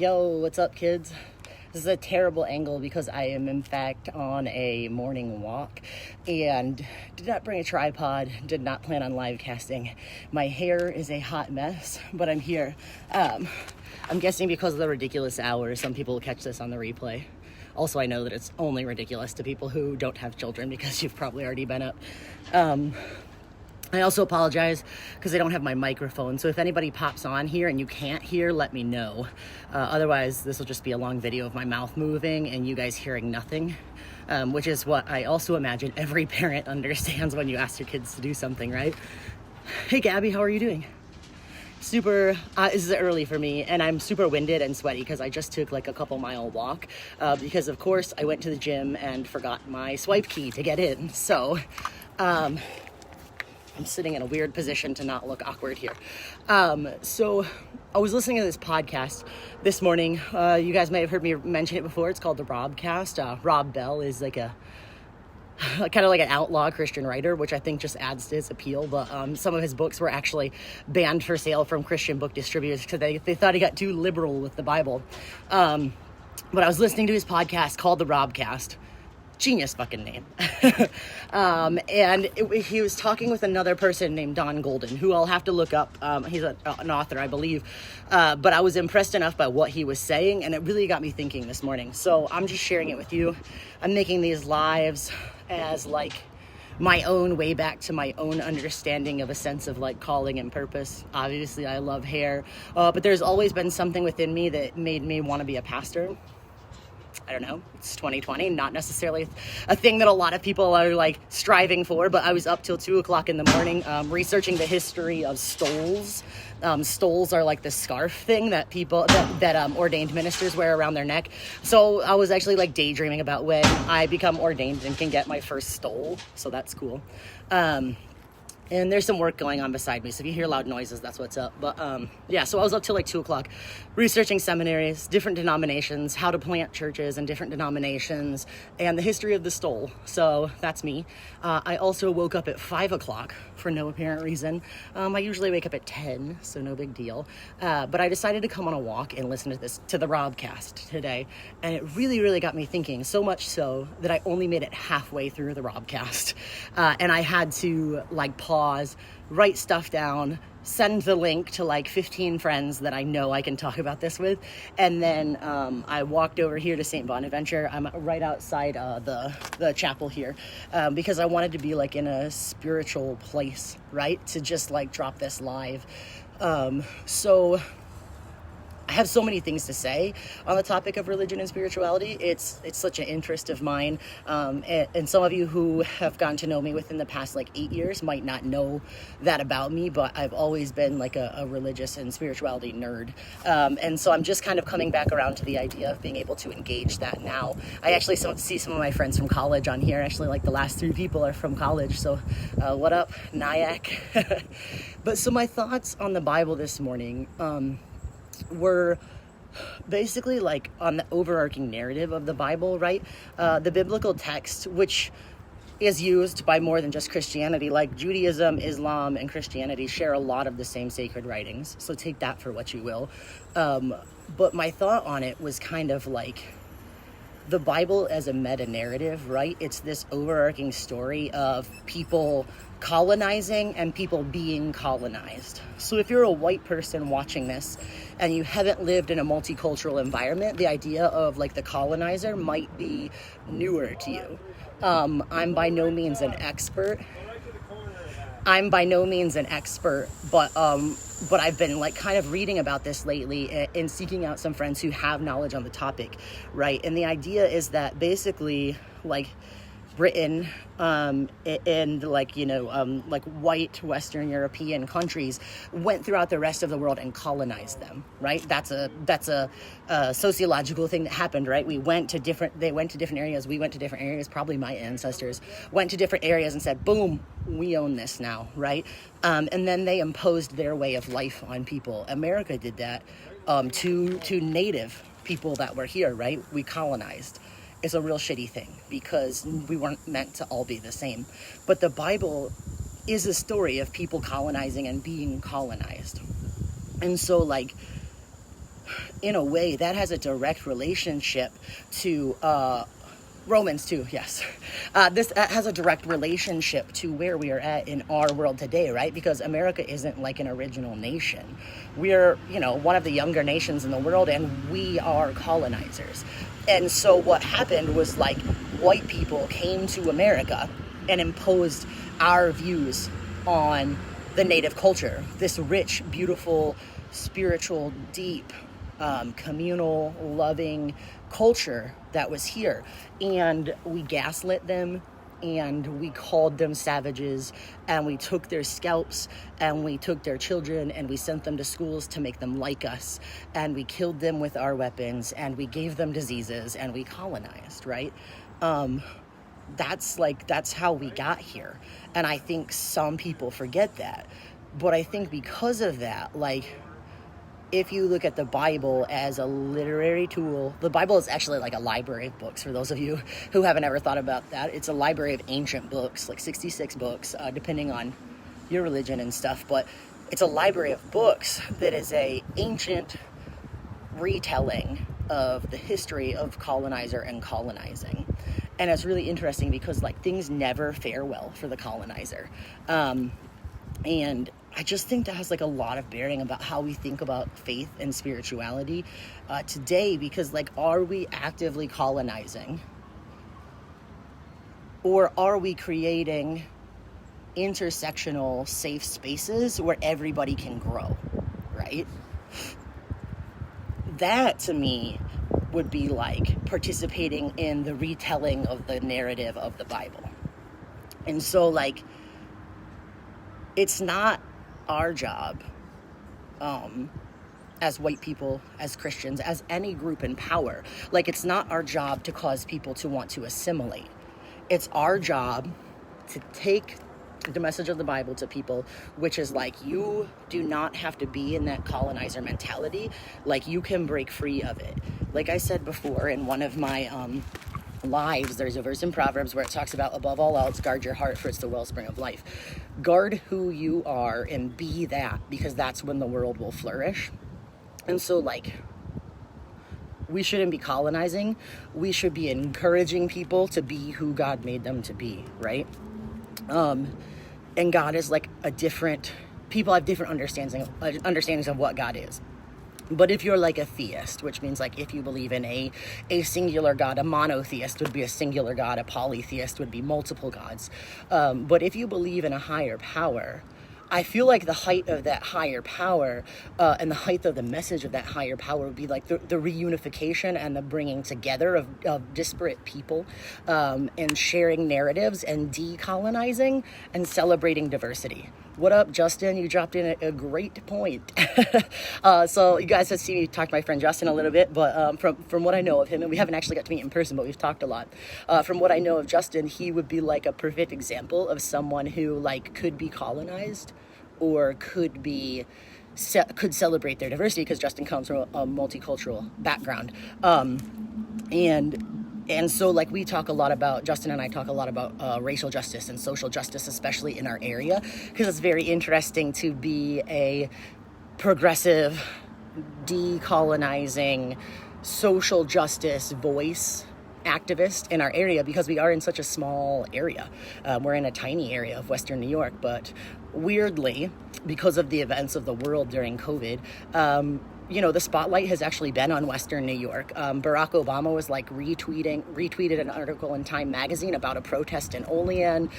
Yo, what's up, kids? This is a terrible angle because I am in fact on a morning walk and did not bring a tripod, did not plan on live casting. My hair is a hot mess, but I'm here. I'm guessing because of the ridiculous hour, some people will catch this on the replay. Also, I know that it's only ridiculous to people who don't have children because you've probably already been up. I also apologize because I don't have my microphone. So if anybody pops on here and you can't hear, let me know. Otherwise, this will just be a long video of my mouth moving and you guys hearing nothing, which is what I also imagine every parent understands when you ask your kids to do something, right? Hey, Gabby, how are you doing? Super, this is early for me and I'm super winded and sweaty because I just took like a couple mile walk because of course I went to the gym and forgot my swipe key to get in. So, I'm sitting in a weird position to not look awkward here. So I was listening to this podcast this morning. You guys may have heard me mention it before. It's called the Robcast. Rob Bell is like a kind of like an outlaw Christian writer, which I think just adds to his appeal. But some of his books were actually banned for sale from Christian book distributors because they thought he got too liberal with the Bible. But I was listening to his podcast called the Robcast. Genius fucking name. He was talking with another person named Don Golden, who I'll have to look up. He's an author, I believe. But I was impressed enough by what he was saying, and it really got me thinking this morning. So I'm just sharing it with you. I'm making these lives as like my own way back to my own understanding of a sense of like calling and purpose. Obviously, I love hair, but there's always been something within me that made me want to be a pastor. I don't know, it's 2020, not necessarily a thing that a lot of people are like striving for, but I was up till 2:00 in the morning researching the history of stoles. Stoles are like the scarf thing that people, that ordained ministers wear around their neck. So I was actually like daydreaming about when I become ordained and can get my first stole. So that's cool. And there's some work going on beside me. So if you hear loud noises, that's what's up. But yeah, so I was up till like 2:00 researching seminaries, different denominations, how to plant churches in different denominations, and the history of the stole. So that's me. I also woke up at 5:00 for no apparent reason. I usually wake up at 10, so no big deal. But I decided to come on a walk and listen to the Robcast today. And it really, really got me thinking, so much so that I only made it halfway through the Robcast. And I had to like pause, write stuff down, send the link to like 15 friends that I know I can talk about this with. And then I walked over here to St. Bonaventure. I'm right outside the chapel here because I wanted to be like in a spiritual place, right? To just like drop this live. So I have so many things to say on the topic of religion and spirituality. It's such an interest of mine. And some of you who have gotten to know me within the past like 8 years might not know that about me, but I've always been like a religious and spirituality nerd. And so I'm just kind of coming back around to the idea of being able to engage that now. I actually see some of my friends from college on here. Actually, like the last 3 people are from college. So what up, Nyack? But so my thoughts on the Bible this morning, were basically like on the overarching narrative of the Bible, right? The biblical text, which is used by more than just Christianity, like Judaism, Islam, and Christianity share a lot of the same sacred writings. So take that for what you will. But my thought on it was kind of like the Bible as a meta-narrative, right? It's this overarching story of people colonizing and people being colonized. So if you're a white person watching this and you haven't lived in a multicultural environment, the idea of like the colonizer might be newer to you. I'm by no means an expert, but I've been like kind of reading about this lately and seeking out some friends who have knowledge on the topic, right? And the idea is that basically like Britain and like, you know, like white Western European countries went throughout the rest of the world and colonized them, right? That's a sociological thing that happened, right? They went to different areas. We went to different areas. Probably my ancestors went to different areas and said, boom, we own this now, right? And then they imposed their way of life on people. America did that to native people that were here, right? We colonized. It's a real shitty thing because we weren't meant to all be the same. But the Bible is a story of people colonizing and being colonized. And so like in a way, that has a direct relationship to Romans 2, yes. This has a direct relationship to where we are at in our world today, right? Because America isn't like an original nation. We're, one of the younger nations in the world, and we are colonizers. And so what happened was, like, white people came to America and imposed our views on the native culture, this rich, beautiful, spiritual, deep, communal, loving culture that was here. And we gaslit them, and we called them savages, and we took their scalps, and we took their children, and we sent them to schools to make them like us, and we killed them with our weapons, and we gave them diseases, and we colonized, right? That's how we got here. And I think some people forget that. But I think because of that, like, if you look at the Bible as a literary tool, the Bible is actually like a library of books, for those of you who haven't ever thought about that. It's a library of ancient books, like 66 books, depending on your religion and stuff. But it's a library of books that is a ancient retelling of the history of colonizer and colonizing. And it's really interesting because, like, things never fare well for the colonizer. And I just think that has, like, a lot of bearing about how we think about faith and spirituality today, because, like, are we actively colonizing, or are we creating intersectional safe spaces where everybody can grow, right? That, to me, would be like participating in the retelling of the narrative of the Bible. And so, like, it's not our job as white people, as Christians, as any group in power. Like, it's not our job to cause people to want to assimilate. It's our job to take the message of the Bible to people, which is like, you do not have to be in that colonizer mentality. Like, you can break free of it. Like I said before in one of my lives, there's a verse in Proverbs where it talks about, above all else, guard your heart, for it's the wellspring of life. Guard who you are and be that, because that's when the world will flourish. And so, like, we shouldn't be colonizing. We should be encouraging people to be who God made them to be, right? And God is like people have different understandings of what God is. But if you're like a theist, which means, like, if you believe in a singular God, a monotheist would be a singular God, a polytheist would be multiple gods. But if you believe in a higher power, I feel like the height of that higher power and the height of the message of that higher power would be like the reunification and the bringing together of disparate people and sharing narratives and decolonizing and celebrating diversity. What up, Justin? You dropped in a great point. So you guys have seen me talk to my friend Justin a little bit, but from what I know of him, and we haven't actually got to meet in person, but we've talked a lot. From what I know of Justin, he would be like a perfect example of someone who, like, could be colonized or could celebrate their diversity, because Justin comes from a multicultural background. And so, like, Justin and I talk a lot about racial justice and social justice, especially in our area, because it's very interesting to be a progressive, decolonizing, social justice voice activist in our area, because we are in such a small area. We're in a tiny area of Western New York, but weirdly, because of the events of the world during COVID, the spotlight has actually been on Western New York. Barack Obama was like retweeted an article in Time magazine about a protest in Olean.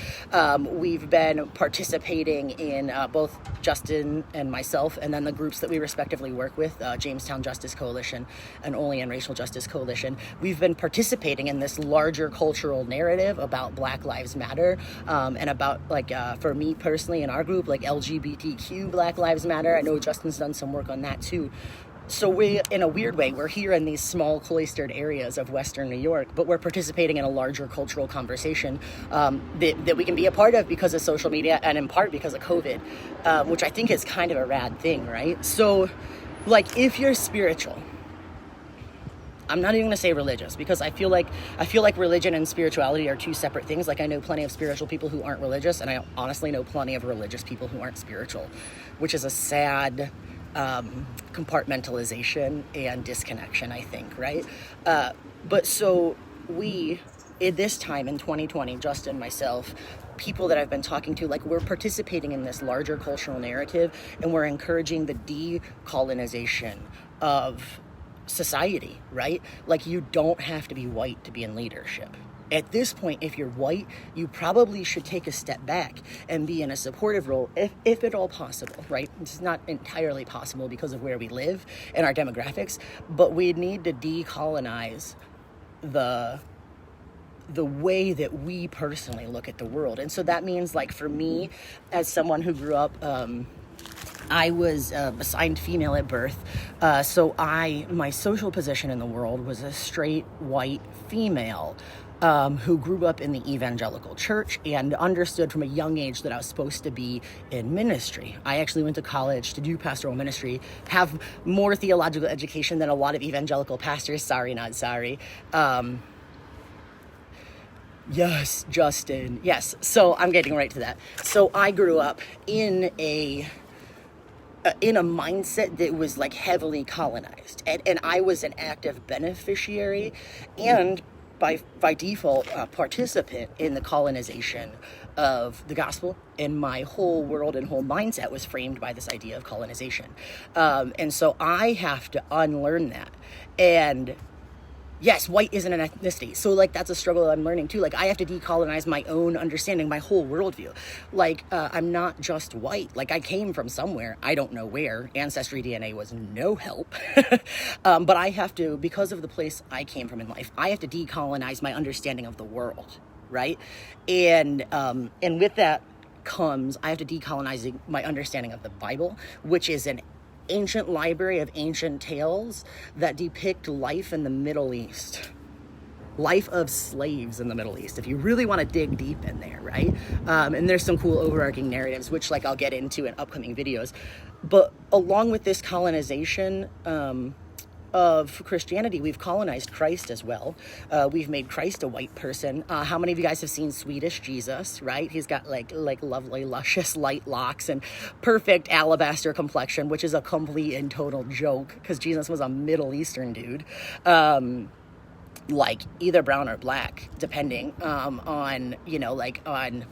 We've been participating in both Justin and myself, and then the groups that we respectively work with, Jamestown Justice Coalition and Olean Racial Justice Coalition. We've been participating in this larger cultural narrative about Black Lives Matter, and about, like, for me personally in our group, like LGBTQ Black Lives Matter. I know Justin's done some work on that too. So we, in a weird way, we're here in these small cloistered areas of Western New York, but we're participating in a larger cultural conversation that we can be a part of because of social media, and in part because of COVID, which I think is kind of a rad thing, right? So, like, if you're spiritual, I'm not even going to say religious, because I feel like religion and spirituality are two separate things. Like, I know plenty of spiritual people who aren't religious, and I honestly know plenty of religious people who aren't spiritual, which is a sad compartmentalization and disconnection, I think, right? But so we, at this time in 2020, Justin, myself, people that I've been talking to, like, we're participating in this larger cultural narrative, and we're encouraging the decolonization of society, right? Like, you don't have to be white to be in leadership. At this point, if you're white, you probably should take a step back and be in a supportive role, if at all possible, right? It's not entirely possible because of where we live and our demographics, but we need to decolonize the way that we personally look at the world. And so that means, like, for me, as someone who grew up, I was assigned female at birth, so my social position in the world was a straight white female who grew up in the evangelical church and understood from a young age that I was supposed to be in ministry. I actually went to college to do pastoral ministry, have more theological education than a lot of evangelical pastors. Sorry, not sorry. Yes, Justin. Yes. So I'm getting right to that. So I grew up in a mindset that was, like, heavily colonized, and I was an active beneficiary and by default participant in the colonization of the gospel, and my whole world and whole mindset was framed by this idea of colonization. And so I have to unlearn that. And yes, white isn't an ethnicity. So, like, that's a struggle I'm learning too. Like, I have to decolonize my own understanding, my whole worldview. Like, I'm not just white. Like, I came from somewhere. I don't know where. Ancestry DNA was no help. But I have to, because of the place I came from in life, I have to decolonize my understanding of the world, right? And with that comes, I have to decolonize my understanding of the Bible, which is an ancient library of ancient tales that depict life in the Middle East, life of slaves in the Middle East, if you really want to dig deep in there, right? And there's some cool overarching narratives, which, like, I'll get into in upcoming videos. But along with this colonization of Christianity, we've colonized Christ as well. We've made Christ a white person. How many of you guys have seen Swedish Jesus, right? He's got like lovely, luscious, light locks and perfect alabaster complexion, which is a complete and total joke because Jesus was a Middle Eastern dude. Like, either brown or black, depending on the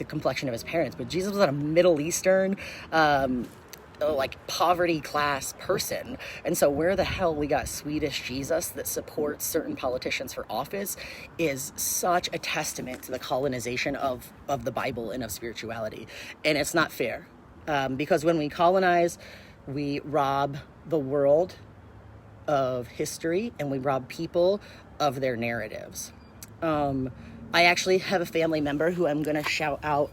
complexion of his parents. But Jesus was a Middle Eastern like poverty class person. And so where the hell we got Swedish Jesus that supports certain politicians for office is such a testament to the colonization of the Bible and of spirituality. And it's not fair, because when we colonize, we rob the world of history and we rob people of their narratives. I actually have a family member who I'm going to shout out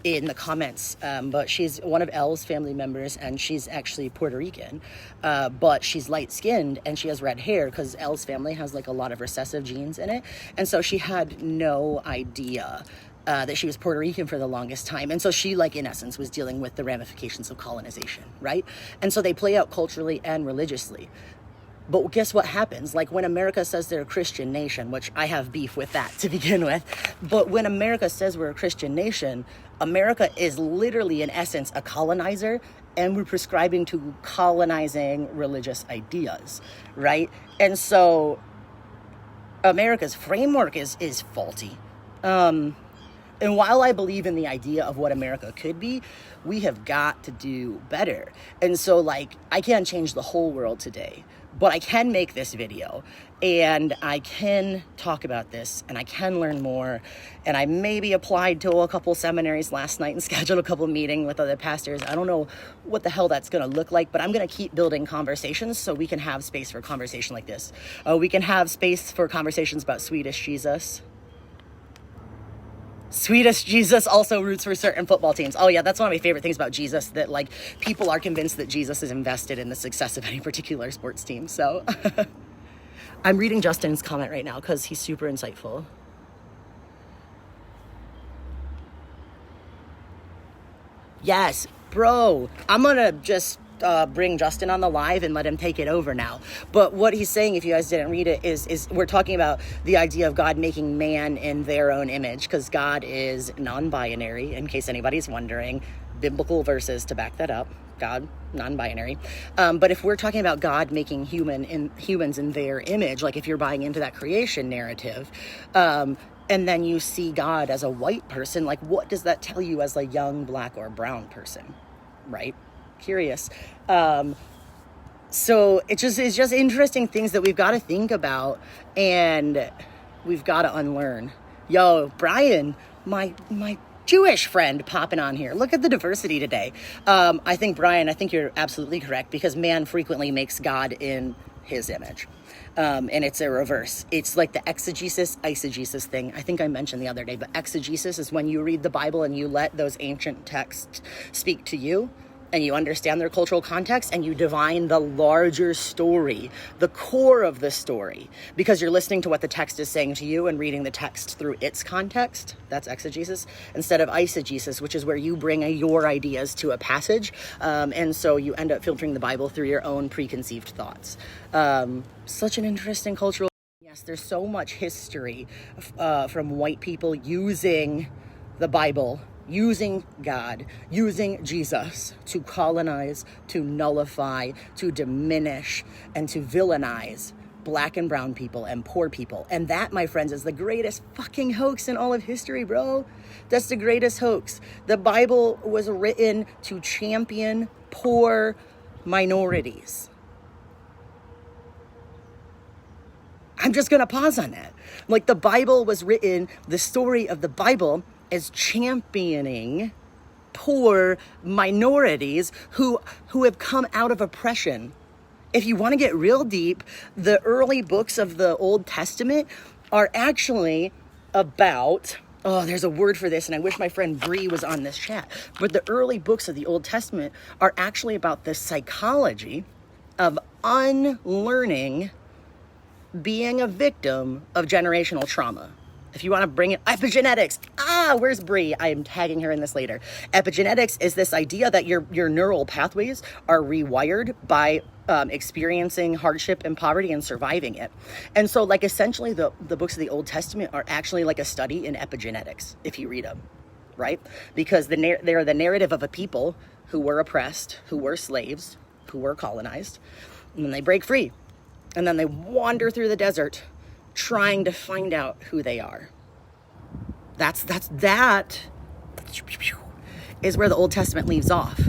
in the comments, but she's one of Elle's family members, and she's actually Puerto Rican, but she's light-skinned and she has red hair because Elle's family has, like, a lot of recessive genes in it, and so she had no idea that she was Puerto Rican for the longest time. And so she, like, in essence, was dealing with the ramifications of colonization, right? And so they play out culturally and religiously. But guess what happens? Like, when America says they're a Christian nation, which I have beef with that to begin with, but when America says we're a Christian nation, America is literally, in essence, a colonizer, and we're prescribing to colonizing religious ideas, right? And so America's framework is faulty. And while I believe in the idea of what America could be, we have got to do better. And so, like, I can't change the whole world today, but I can make this video and I can talk about this and I can learn more. And I maybe applied to a couple seminaries last night and scheduled a couple meetings with other pastors. I don't know what the hell that's going to look like, but I'm going to keep building conversations so we can have space for a conversation like this. We can have space for conversations about Swedish Jesus. Swedish Jesus also roots for certain football teams. Oh yeah, that's one of my favorite things about Jesus, that, like, people are convinced that Jesus is invested in the success of any particular sports team. So I'm reading Justin's comment right now because he's super insightful. Yes, bro, I'm gonna just bring Justin on the live and let him take it over now. But what he's saying, if you guys didn't read it, is we're talking about the idea of God making man in their own image, because God is non-binary, in case anybody's wondering. biblical verses to back that up. God, non-binary. But if we're talking about God making humans in their image, like if you're buying into that creation narrative, and then you see God as a white person, like what does that tell you as a young black or brown person, right? Curious. So it's just interesting things that we've got to think about and we've got to unlearn. Yo, Brian, my Jewish friend popping on here. Look at the diversity today. I think, Brian, you're absolutely correct because man frequently makes God in his image. And it's a reverse. It's like the eisegesis thing. I think I mentioned the other day, but exegesis is when you read the Bible and you let those ancient texts speak to you and you understand their cultural context and you divine the larger story, the core of the story, because you're listening to what the text is saying to you and reading the text through its context. That's exegesis, instead of eisegesis, which is where you bring your ideas to a passage. And so you end up filtering the Bible through your own preconceived thoughts. Such an interesting cultural... Yes, there's so much history from white people using the Bible, using God, using Jesus to colonize, to nullify, to diminish, and to villainize black and brown people and poor people. And that, my friends, is the greatest fucking hoax in all of history, bro. That's the greatest hoax. The Bible was written to champion poor minorities. I'm just going to pause on that. Like the Bible was written, the story of the Bible is championing poor minorities who have come out of oppression. If you want to get real deep, the early books of the Old Testament are actually about, there's a word for this, and I wish my friend Bree was on this chat, but the early books of the Old Testament are actually about the psychology of unlearning being a victim of generational trauma. If you want to bring it, epigenetics. Where's Bree? I am tagging her in this later. Epigenetics is this idea that your neural pathways are rewired by experiencing hardship and poverty and surviving it. And so like essentially the books of the Old Testament are actually like a study in epigenetics, if you read them, right? Because they're the narrative of a people who were oppressed, who were slaves, who were colonized, and then they break free. And then they wander through the desert trying to find out who they are. That is where the Old Testament leaves off.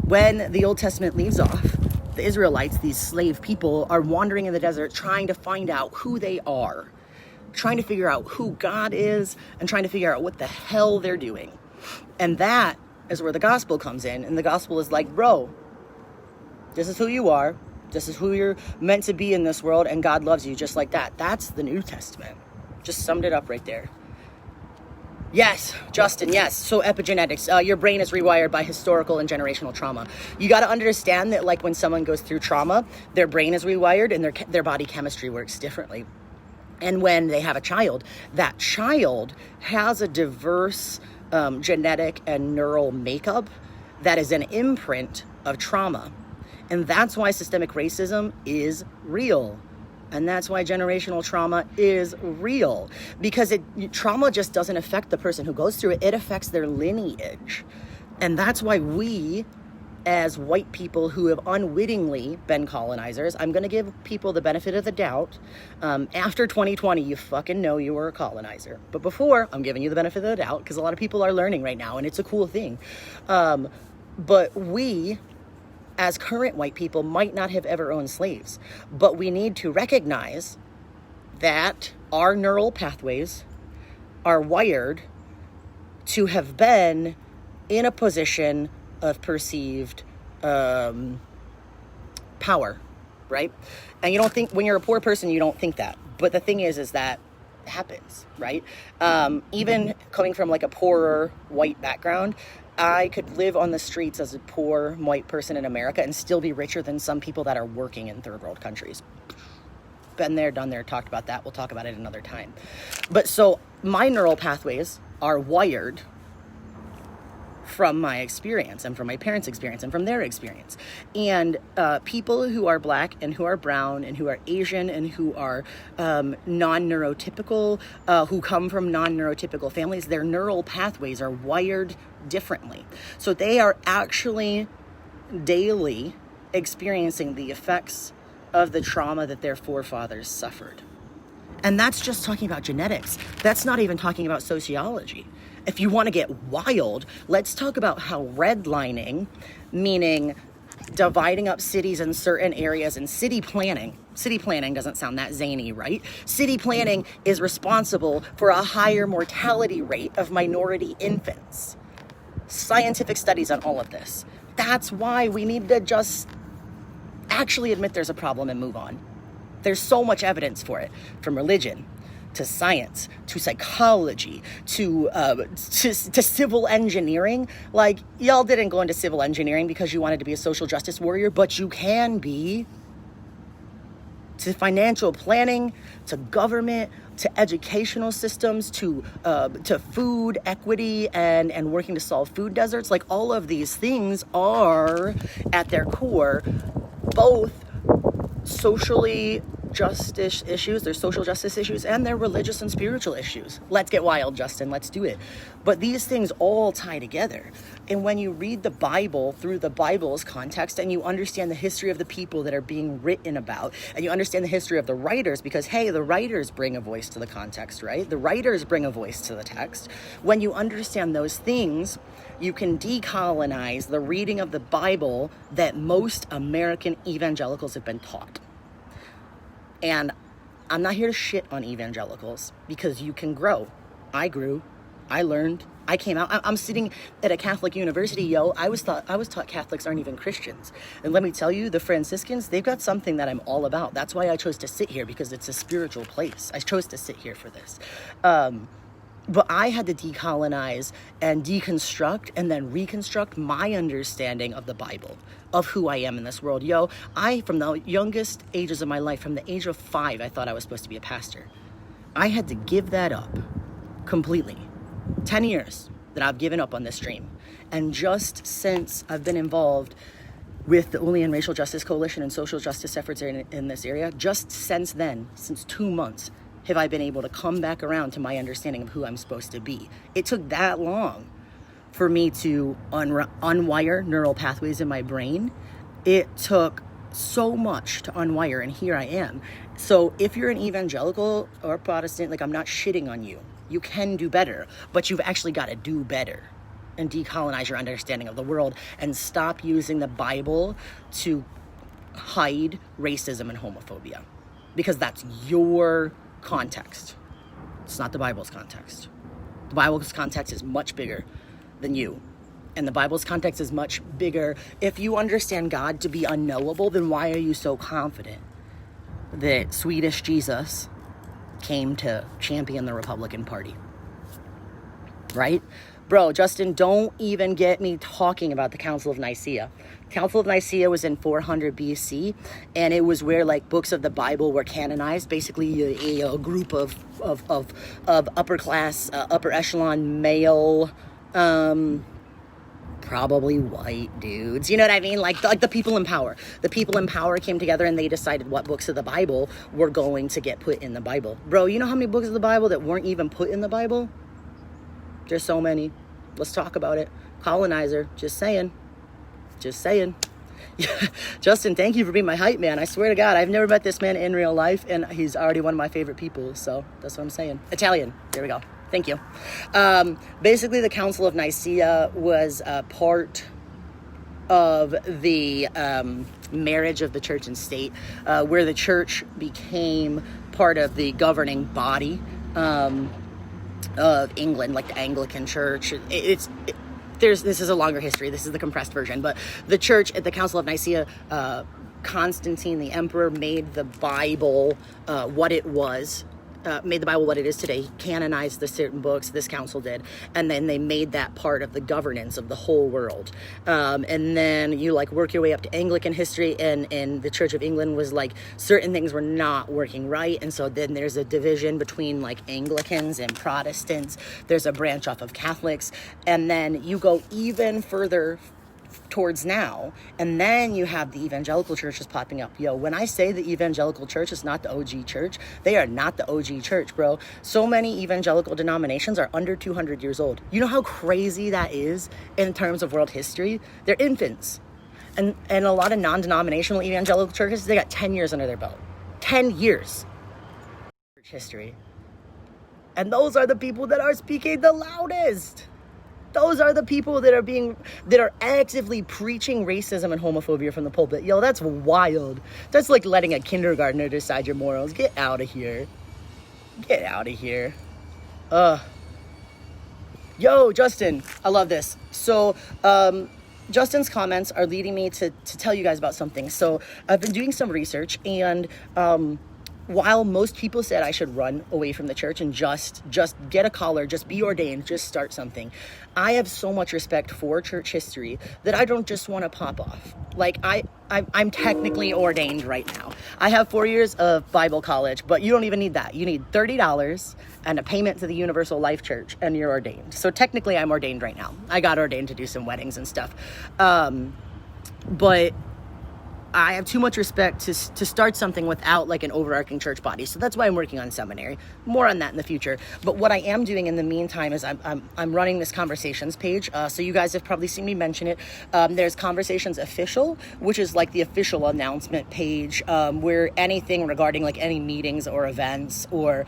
When the Old Testament leaves off, the Israelites, these slave people, are wandering in the desert trying to find out who they are, trying to figure out who God is, and trying to figure out what the hell they're doing. And that is where the gospel comes in. And the gospel is like, bro, this is who you are. This is who you're meant to be in this world, and God loves you just like that. That's the New Testament. Just summed it up right there. Yes, Justin, yes. So epigenetics, your brain is rewired by historical and generational trauma. You got to understand that like when someone goes through trauma, their brain is rewired and their body chemistry works differently. And when they have a child, that child has a diverse genetic and neural makeup that is an imprint of trauma. And that's why systemic racism is real. And that's why generational trauma is real. Because trauma just doesn't affect the person who goes through it. It affects their lineage. And that's why we, as white people who have unwittingly been colonizers, I'm going to give people the benefit of the doubt. After 2020, you fucking know you were a colonizer. But before, I'm giving you the benefit of the doubt because a lot of people are learning right now. And it's a cool thing. But we, as current white people, might not have ever owned slaves, but we need to recognize that our neural pathways are wired to have been in a position of perceived power, right? And you don't think, when you're a poor person, you don't think that. But the thing is that happens, right? Even coming from like a poorer white background, I could live on the streets as a poor white person in America and still be richer than some people that are working in third world countries. Been there, done there, talked about that. We'll talk about it another time. But so my neural pathways are wired from my experience and from my parents' experience and from their experience. And people who are black and who are brown and who are Asian and who are non-neurotypical, who come from non-neurotypical families, their neural pathways are wired differently. So they are actually daily experiencing the effects of the trauma that their forefathers suffered. And that's just talking about genetics. That's not even talking about sociology. If you want to get wild, let's talk about how redlining, meaning dividing up cities in certain areas, and city planning doesn't sound that zany, right? City planning is responsible for a higher mortality rate of minority infants. Scientific studies on all of this. That's why we need to just actually admit there's a problem and move on. There's so much evidence for it, from religion to science, to psychology, to civil engineering. Like, y'all didn't go into civil engineering because you wanted to be a social justice warrior, but you can be. To financial planning, to government, to educational systems, to food equity and working to solve food deserts. Like, all of these things are, at their core, both socially justice issues, they're social justice issues, and they're religious and spiritual issues. Let's get wild, Justin, let's do it. But these things all tie together. And when you read the Bible through the Bible's context, and you understand the history of the people that are being written about, and you understand the history of the writers, because hey, the writers bring a voice to the context, right? The writers bring a voice to the text. When you understand those things, you can decolonize the reading of the Bible that most American evangelicals have been taught. And I'm not here to shit on evangelicals, because you can grow. I grew. I learned. I came out. I'm sitting at a Catholic university, yo. I was taught Catholics aren't even Christians. And let me tell you, the Franciscans, they've got something that I'm all about. That's why I chose to sit here, because it's a spiritual place. I chose to sit here for this. But I had to decolonize and deconstruct and then reconstruct my understanding of the Bible, of who I am in this world. Yo, from the youngest ages of my life, from the age of 5, I thought I was supposed to be a pastor. I had to give that up completely. 10 years that I've given up on this dream. And just since I've been involved with the Olean Racial Justice Coalition and social justice efforts in this area, just since then, since 2 months, have I been able to come back around to my understanding of who I'm supposed to be. It took that long for me to unwire neural pathways in my brain. It took so much to unwire, and here I am. So if you're an evangelical or Protestant, like, I'm not shitting on you. You can do better, but you've actually got to do better and decolonize your understanding of the world and stop using the Bible to hide racism and homophobia, because that's your context. It's not the Bible's context. The Bible's context is much bigger than you. And the Bible's context is much bigger. If you understand God to be unknowable, then why are you so confident that Swedish Jesus came to champion the Republican Party? Right? Bro, Justin, don't even get me talking about the Council of Nicea. Council of Nicea was in 400 BC, and it was where, like, books of the Bible were canonized. Basically, a group of upper class, upper echelon male, probably white dudes. You know what I mean? Like the people in power. The people in power came together and they decided what books of the Bible were going to get put in the Bible. Bro, you know how many books of the Bible that weren't even put in the Bible? There's so many. Let's talk about it. Colonizer, just saying. Justin, thank you for being my hype man. I swear to God, I've never met this man in real life, and he's already one of my favorite people, so that's what I'm saying. Italian. There we go. Thank you. Basically, the Council of Nicea was part of the marriage of the church and state, where the church became part of the governing body of England, like the Anglican church. This is a longer history. This is the compressed version. But the church at the Council of Nicea, Constantine, the emperor, made the Bible what it was made the Bible what it is today, canonized the certain books, this council did, and then they made that part of the governance of the whole world. And then you like work your way up to Anglican history, and the Church of England was like, certain things were not working right, and so then there's a division between like Anglicans and Protestants. There's a branch off of Catholics, and then you go even further towards now, and then you have the evangelical churches popping up. Yo, when I say the evangelical church is not the OG church, they are not the OG church, bro. So many evangelical denominations are under 200 years old. You know how crazy that is in terms of world history? They're infants. And a lot of non-denominational evangelical churches, they got 10 years under their belt. 10 years. Church history. And those are the people that are speaking the loudest. Those are the people that are actively preaching racism and homophobia from the pulpit. Yo, that's wild. That's like letting a kindergartner decide your morals. Get out of here. Get out of here. Yo, Justin, I love this. So, Justin's comments are leading me to tell you guys about something. So I've been doing some research, and while most people said I should run away from the church and just get a collar, just be ordained, just start something, I have so much respect for church history that I don't just want to pop off. Like I'm technically ordained right now. I have 4 years of Bible college, but you don't even need that. You need $30 and a payment to the Universal Life Church, and you're ordained. So technically I'm ordained right now. I got ordained to do some weddings and stuff. But I have too much respect to start something without like an overarching church body. So that's why I'm working on seminary. More on that in the future. But what I am doing in the meantime is I'm running this conversations page. So you guys have probably seen me mention it. There's Conversations Official, which is like the official announcement page, where anything regarding like any meetings or events or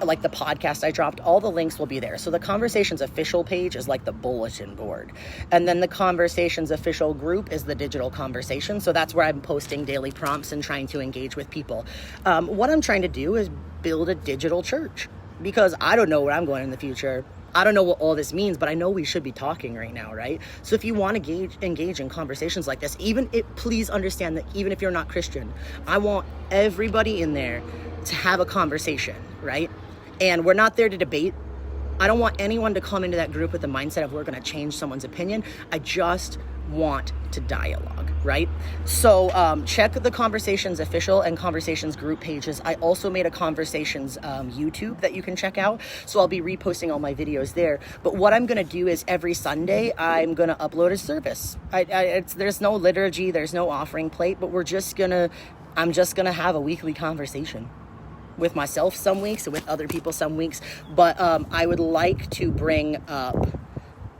like the podcast I dropped, all the links will be there. So the Conversations Official page is like the bulletin board. And then the Conversations Official group is the digital conversation. So that's where I'm posting daily prompts and trying to engage with people. What I'm trying to do is build a digital church, because I don't know where I'm going in the future. I don't know what all this means, but I know we should be talking right now, right? So if you want to engage in conversations like this, please understand that even if you're not Christian, I want everybody in there to have a conversation, right? And we're not there to debate. I don't want anyone to come into that group with the mindset of we're going to change someone's opinion. I just want to dialogue, right? So check the Conversations Official and Conversations group pages. I also made a Conversations YouTube that you can check out. So I'll be reposting all my videos there. But what I'm going to do is every Sunday, I'm going to upload a service. There's no liturgy, there's no offering plate, but I'm just going to have a weekly conversation with myself some weeks, with other people some weeks. But I would like to bring up,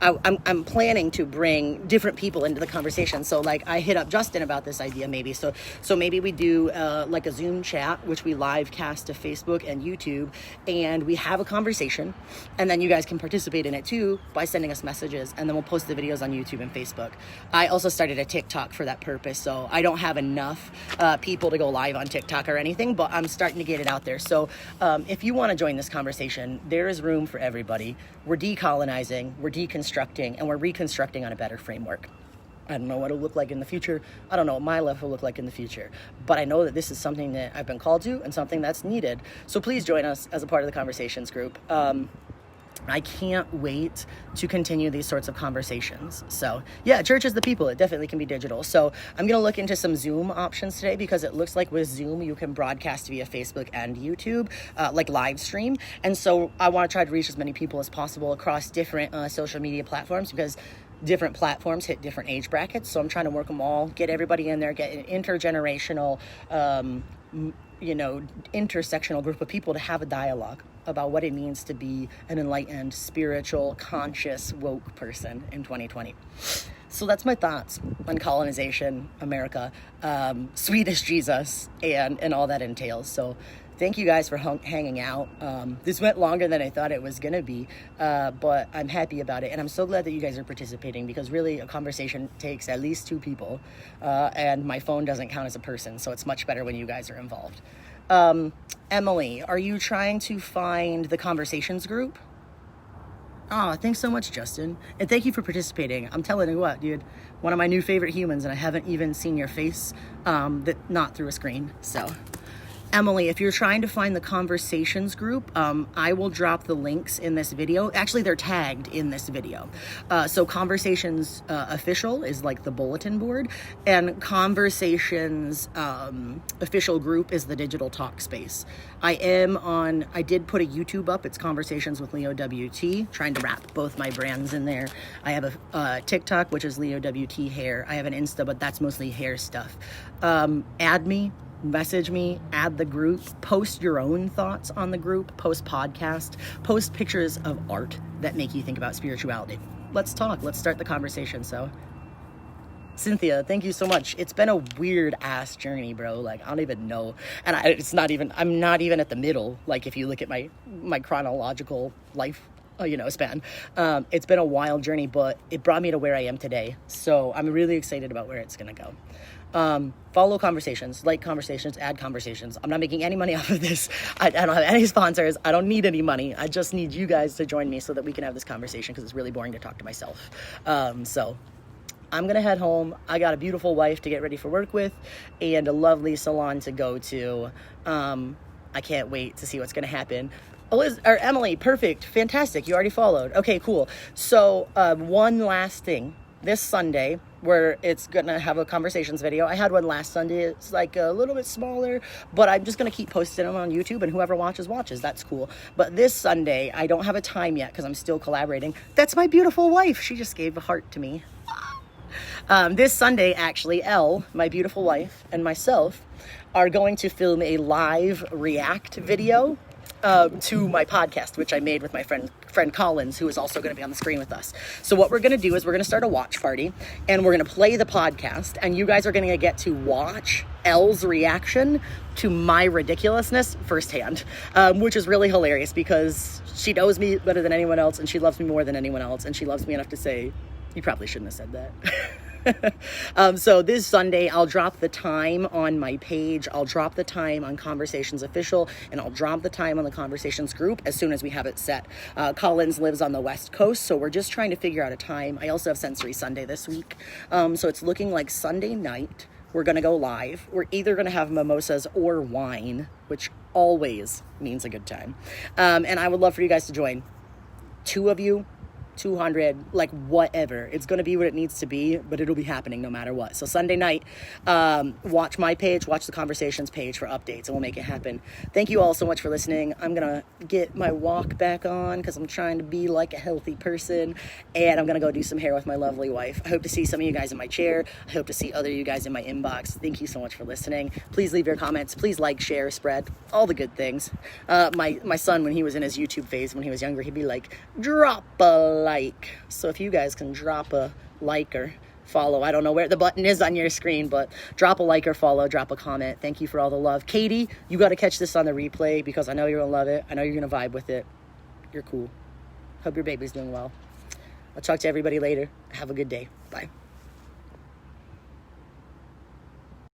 I'm planning to bring different people into the conversation. So like I hit up Justin about this idea maybe. So maybe we do like a Zoom chat, which we live cast to Facebook and YouTube, and we have a conversation, and then you guys can participate in it too by sending us messages, and then we'll post the videos on YouTube and Facebook. I also started a TikTok for that purpose. So I don't have enough people to go live on TikTok or anything, but I'm starting to get it out there. So if you want to join this conversation, there is room for everybody. We're decolonizing, we're deconstructing, and we're reconstructing on a better framework. I don't know what it'll look like in the future. I don't know what my life will look like in the future. But I know that this is something that I've been called to and something that's needed. So please join us as a part of the Conversations group. I can't wait to continue these sorts of conversations. So yeah, church is the people. It definitely can be digital. So I'm going to look into some Zoom options today, because it looks like with Zoom, you can broadcast via Facebook and YouTube, like live stream. And so I want to try to reach as many people as possible across different social media platforms, because different platforms hit different age brackets. So I'm trying to work them all, get everybody in there, get an intergenerational, intersectional group of people to have a dialogue about what it means to be an enlightened, spiritual, conscious, woke person in 2020. So that's my thoughts on colonization, America, Swedish Jesus, and all that entails. So thank you guys for hanging out. This went longer than I thought it was going to be, but I'm happy about it. And I'm so glad that you guys are participating, because really a conversation takes at least two people, and my phone doesn't count as a person. So it's much better when you guys are involved. Emily, are you trying to find the Conversations group? Oh, thanks so much, Justin. And thank you for participating. I'm telling you what, dude, one of my new favorite humans, and I haven't even seen your face, not through a screen. So Emily, if you're trying to find the conversations group, I will drop the links in this video. Actually, they're tagged in this video. So conversations official is like the bulletin board, and conversations official group is the digital talk space. I did put a YouTube up. It's Conversations with Leo WT, trying to wrap both my brands in there. I have a TikTok, which is Leo WT Hair. I have an Insta, but that's mostly hair stuff. Add me. Message me, add the group, post your own thoughts on the group, post podcast, post pictures of art that make you think about spirituality. Let's talk. Let's start the conversation. So, Cynthia, thank you so much. It's been a weird ass journey, bro. Like, I don't even know. And I'm not even at the middle. Like, if you look at my chronological life, span. It's been a wild journey, but it brought me to where I am today. So I'm really excited about where it's going to go. Follow conversations, like conversations, add conversations. I'm not making any money off of this. I don't have any sponsors. I don't need any money. I just need you guys to join me so that we can have this conversation, because it's really boring to talk to myself. So I'm going to head home. I got a beautiful wife to get ready for work with and a lovely salon to go to. I can't wait to see what's going to happen. Emily, perfect, fantastic. You already followed. Okay, cool. So one last thing. This Sunday, where it's gonna have a conversations video. I had one last Sunday. It's like a little bit smaller, but I'm just gonna keep posting them on YouTube, and whoever watches. That's cool. But this Sunday, I don't have a time yet because I'm still collaborating. That's my beautiful wife. She just gave a heart to me. This Sunday, actually, Elle, my beautiful wife, and myself are going to film a live react video to my podcast, which I made with my friend Collins, who is also going to be on the screen with us. So what we're going to do is we're going to start a watch party, and we're going to play the podcast, and you guys are going to get to watch Elle's reaction to my ridiculousness firsthand, which is really hilarious because she knows me better than anyone else, and she loves me more than anyone else, and she loves me enough to say, you probably shouldn't have said that. So this Sunday, I'll drop the time on my page. I'll drop the time on Conversations Official, and I'll drop the time on the Conversations group as soon as we have it set. Collins lives on the West Coast, so we're just trying to figure out a time. I also have Sensory Sunday this week. So it's looking like Sunday night. We're going to go live. We're either going to have mimosas or wine, which always means a good time. And I would love for you guys to join. 2 of you, 200, like whatever. It's going to be what it needs to be, but it'll be happening no matter what. So Sunday night, watch my page, watch the Conversations page for updates, and we'll make it happen. Thank you all so much for listening. I'm going to get my walk back on because I'm trying to be like a healthy person, and I'm going to go do some hair with my lovely wife. I hope to see some of you guys in my chair. I hope to see other you guys in my inbox. Thank you so much for listening. Please leave your comments. Please like, share, spread, all the good things. My son, when he was in his YouTube phase, when he was younger, he'd be like, drop a like. So if you guys can drop a like or follow, I don't know where the button is on your screen, but drop a like or follow, drop a comment. Thank you for all the love. Katie, you got to catch this on the replay because I know you're gonna love it. I know you're gonna vibe with it. You're cool. Hope your baby's doing well. I'll talk to everybody later. Have a good day. Bye.